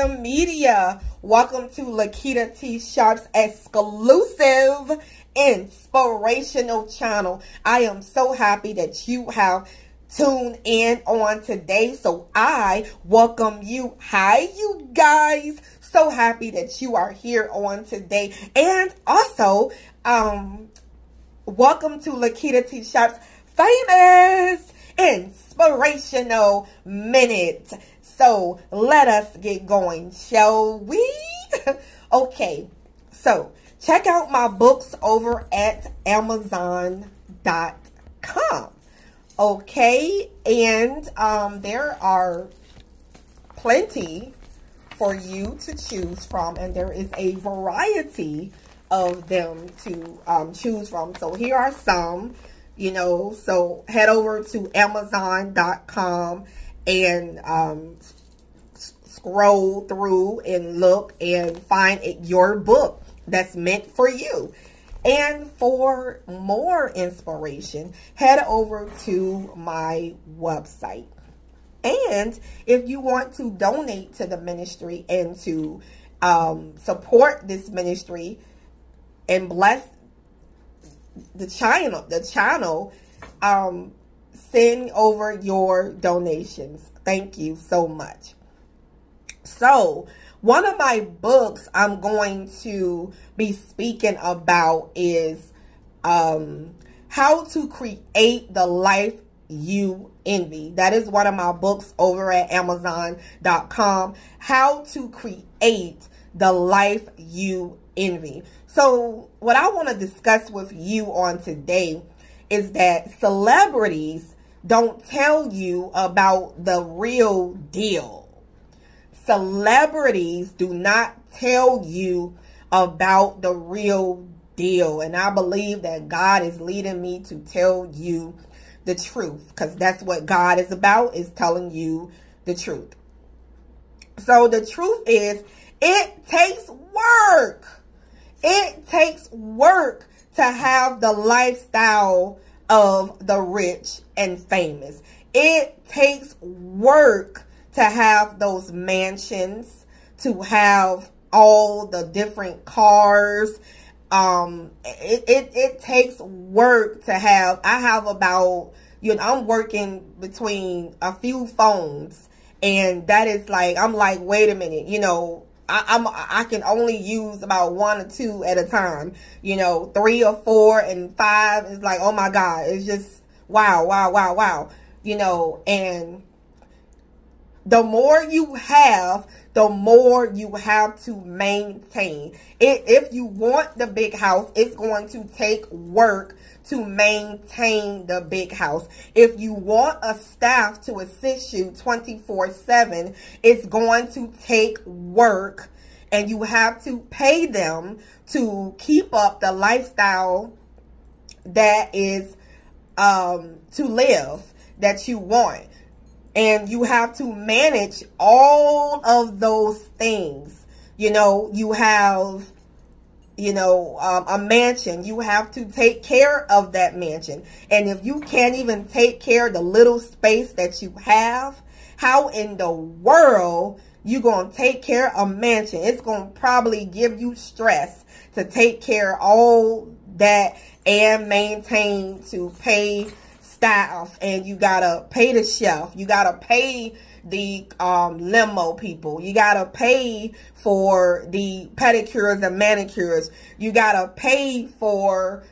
social media. Welcome to Lakitatsharpe's exclusive inspirational channel. I am so happy that you have tuned in on today. So I welcome you. Hi, you guys. So happy that you are here on today. And also, welcome to Lakitatsharpe's famous inspirational minute. So let us get going, shall we? Okay, so check out my books over at Amazon.com. Okay, and there are plenty for you to choose from, and there is a variety of them to choose from. So here are some, so head over to Amazon.com and scroll through and look and find your book that's meant for you. And for more inspiration, head over to my website. And if you want to donate to the ministry and to support this ministry and bless the channel, send over your donations. Thank you so much. So one of my books I'm going to be speaking about is how to create the life you envy. That is one of my books over at Amazon.com. How to create the life you envy. So what I want to discuss with you on today is that celebrities don't tell you about the real deal. Celebrities do not tell you about the real deal. And I believe that God is leading me to tell you the truth, because that's what God is about, is telling you the truth. So the truth is, it takes work. It takes work to have the lifestyle of the rich and famous. It takes work to have those mansions, to have all the different cars. It takes work to have. I have about, I'm working between a few phones, and that is like, I'm like, wait a minute, I can only use about 1 or 2 at a time. 3 or 4 and 5 is like, oh my God, it's just wow. And the more you have, the more you have to maintain. If you want the big house, it's going to take work to maintain the big house. If you want a staff to assist you 24/7, it's going to take work, and you have to pay them to keep up the lifestyle that is to live, that you want. And you have to manage all of those things. You have, a mansion. You have to take care of that mansion. And if you can't even take care of the little space that you have, how in the world you going to take care of a mansion? It's going to probably give you stress to take care of all that and maintain, to pay staff, and you gotta pay the chef, you gotta pay the limo people, you gotta pay for the pedicures and manicures, you gotta pay for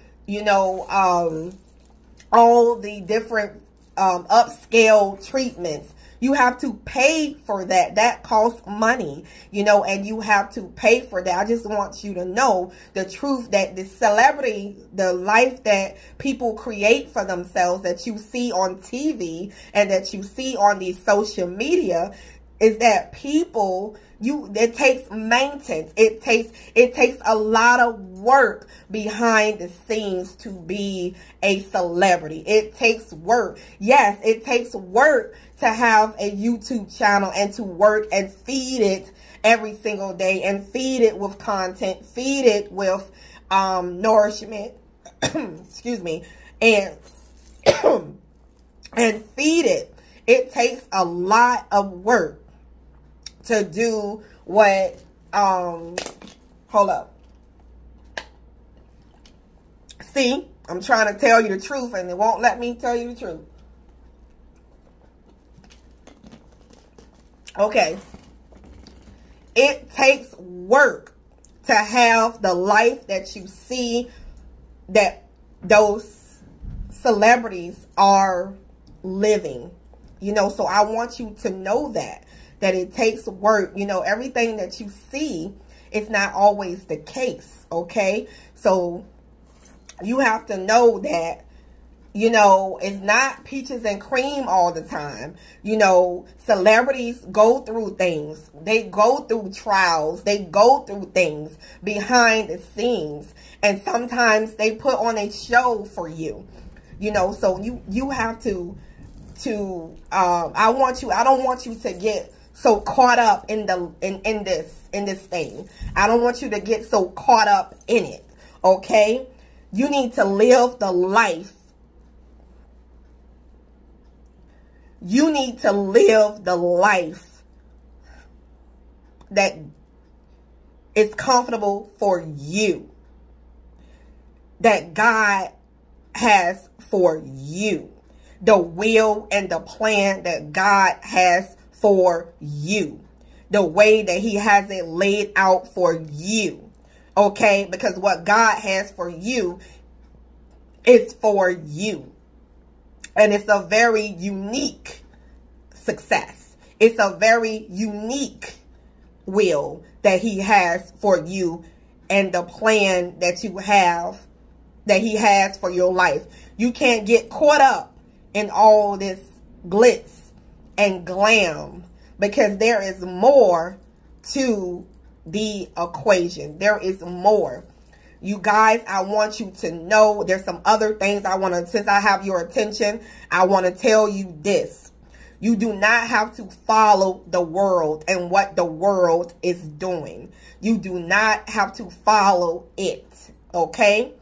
all the different upscale treatments. You have to pay for that. That costs money, and you have to pay for that. I just want you to know the truth, that the celebrity, the life that people create for themselves, that you see on TV and that you see on these social media, is that people, it takes maintenance. It takes a lot of work behind the scenes to be a celebrity. It takes work. Yes, it takes work to have a YouTube channel and to work and feed it every single day, and feed it with content, feed it with nourishment, excuse me, and feed it. It takes a lot of work to do what, hold up. See, I'm trying to tell you the truth and it won't let me tell you the truth. Okay. It takes work to have the life that you see that those celebrities are living. You know, so I want you to know that it takes work. You know, everything that you see is not always the case, okay? So you have to know that, you know, it's not peaches and cream all the time. You know, celebrities go through things. They go through trials. They go through things behind the scenes. And sometimes they put on a show for you. You know, so you have to I don't want you to get so caught up in this thing. I don't want you to get so caught up in it. Okay? You need to live the life. You need to live the life that is comfortable for you. That God has for you. The will and the plan that God has for you. The way that he has it laid out for you. Okay? Because what God has for you is for you. And it's a very unique success. It's a very unique will that he has for you and the plan that you have, that he has for your life. You can't get caught up in all this glitz and glam because there is more to the equation. There is more. You guys, I want you to know there's some other things I want to, since I have your attention, I want to tell you this. You do not have to follow the world and what the world is doing. You do not have to follow it, okay?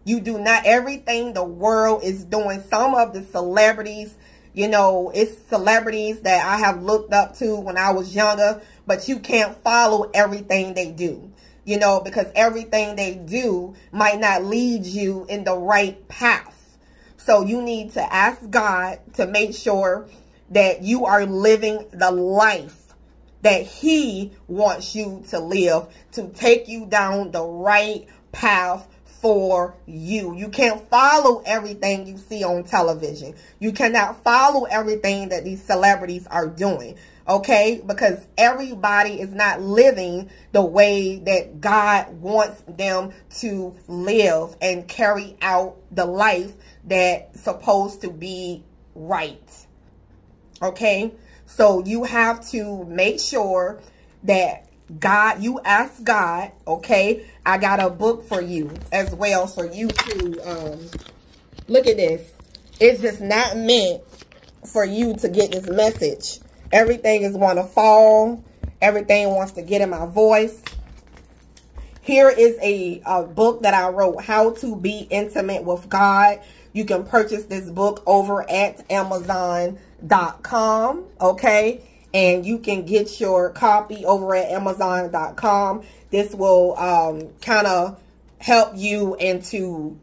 You do not, everything the world is doing. Some of the celebrities, you know, it's celebrities that I have looked up to when I was younger, but you can't follow everything they do. You know, because everything they do might not lead you in the right path. So you need to ask God to make sure that you are living the life that he wants you to live, to take you down the right path for you. You can't follow everything you see on television. You cannot follow everything that these celebrities are doing. Okay, because everybody is not living the way that God wants them to live and carry out the life that's supposed to be right. Okay, so you have to make sure that God, you ask God, okay, I got a book for you as well for you to, look at this. It's just not meant for you to get this message. Everything is want to fall. Everything wants to get in my voice. Here is a book that I wrote, How to Be Intimate with God. You can purchase this book over at Amazon.com, okay? And you can get your copy over at Amazon.com. This will kind of help you and to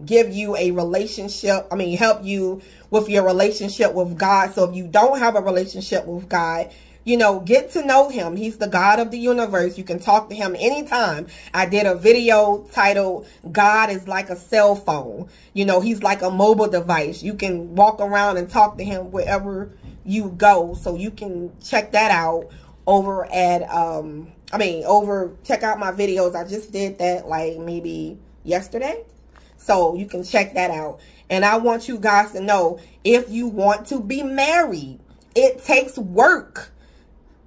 give you a relationship. I mean, help you with your relationship with God. So if you don't have a relationship with God, you know, get to know him. He's the God of the universe. You can talk to him anytime. I did a video titled, God is like a cell phone. You know, he's like a mobile device. You can walk around and talk to him wherever you go. So you can check that out over at, check out my videos. I just did that like maybe yesterday. So you can check that out. And I want you guys to know, if you want to be married, it takes work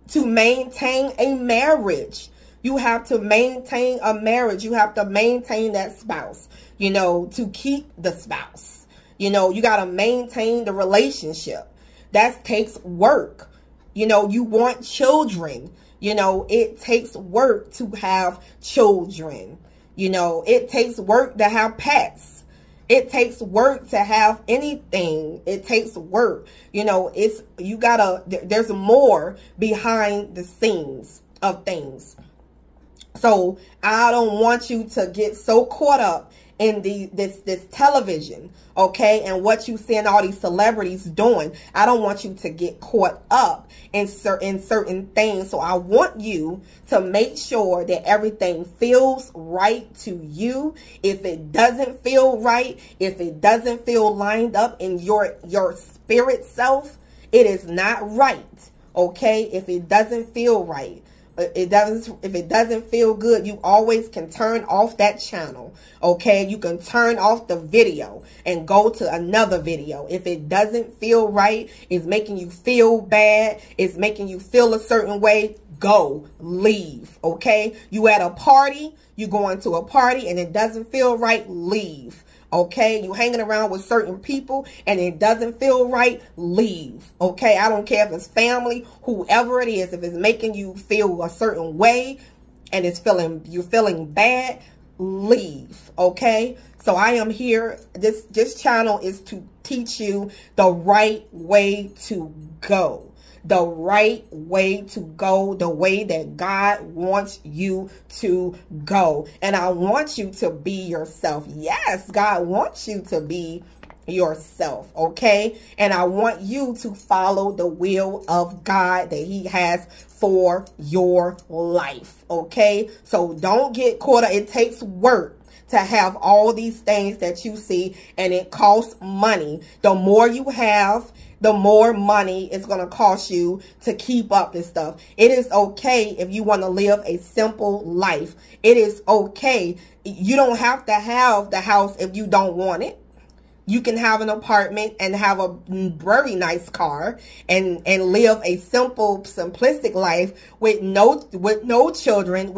to maintain a marriage. You have to maintain a marriage. You have to maintain that spouse, you know, to keep the spouse. You know, you got to maintain the relationship. That takes work. You know, you want children. You know, it takes work to have children. You know, it takes work to have pets. It takes work to have anything. It takes work. You know, there's more behind the scenes of things. So I don't want you to get so caught up in this television, okay, and what you seeing all these celebrities doing. I don't want you to get caught up in certain things. So I want you to make sure that everything feels right to you. If it doesn't feel right, if it doesn't feel lined up in your spirit self, it is not right, okay? If it doesn't feel right, if it doesn't feel good, you always can turn off that channel, okay? You can turn off the video and go to another video. If it doesn't feel right, it's making you feel bad, it's making you feel a certain way, go, leave, okay? You at a party, you going to a party and it doesn't feel right, leave. Okay, you hanging around with certain people and it doesn't feel right, leave. Okay, I don't care if it's family, whoever it is, if it's making you feel a certain way and you're feeling bad, leave. Okay, so I am here. This channel is to teach you the right way to go. The right way to go, the way that God wants you to go. And I want you to be yourself. Yes, God wants you to be yourself, okay? And I want you to follow the will of God that He has for your life, okay? So don't get caught up. It takes work to have all these things that you see, and it costs money. The more you have, the more money it's going to cost you to keep up this stuff. It is okay if you want to live a simple life. It is okay. You don't have to have the house if you don't want it. You can have an apartment and have a very nice car and live a simple, simplistic life with no children,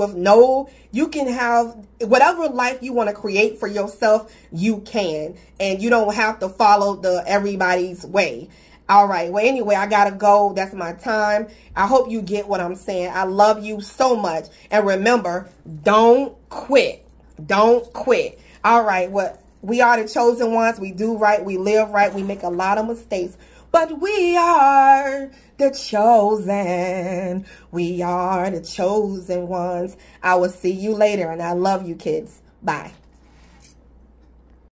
you can have whatever life you want to create for yourself, you can. And you don't have to follow everybody's way. All right. Well, anyway, I got to go. That's my time. I hope you get what I'm saying. I love you so much. And remember, don't quit. Don't quit. All right. Well, we are the chosen ones. We do right. We live right. We make a lot of mistakes. But we are the chosen. We are the chosen ones. I will see you later. And I love you, kids. Bye.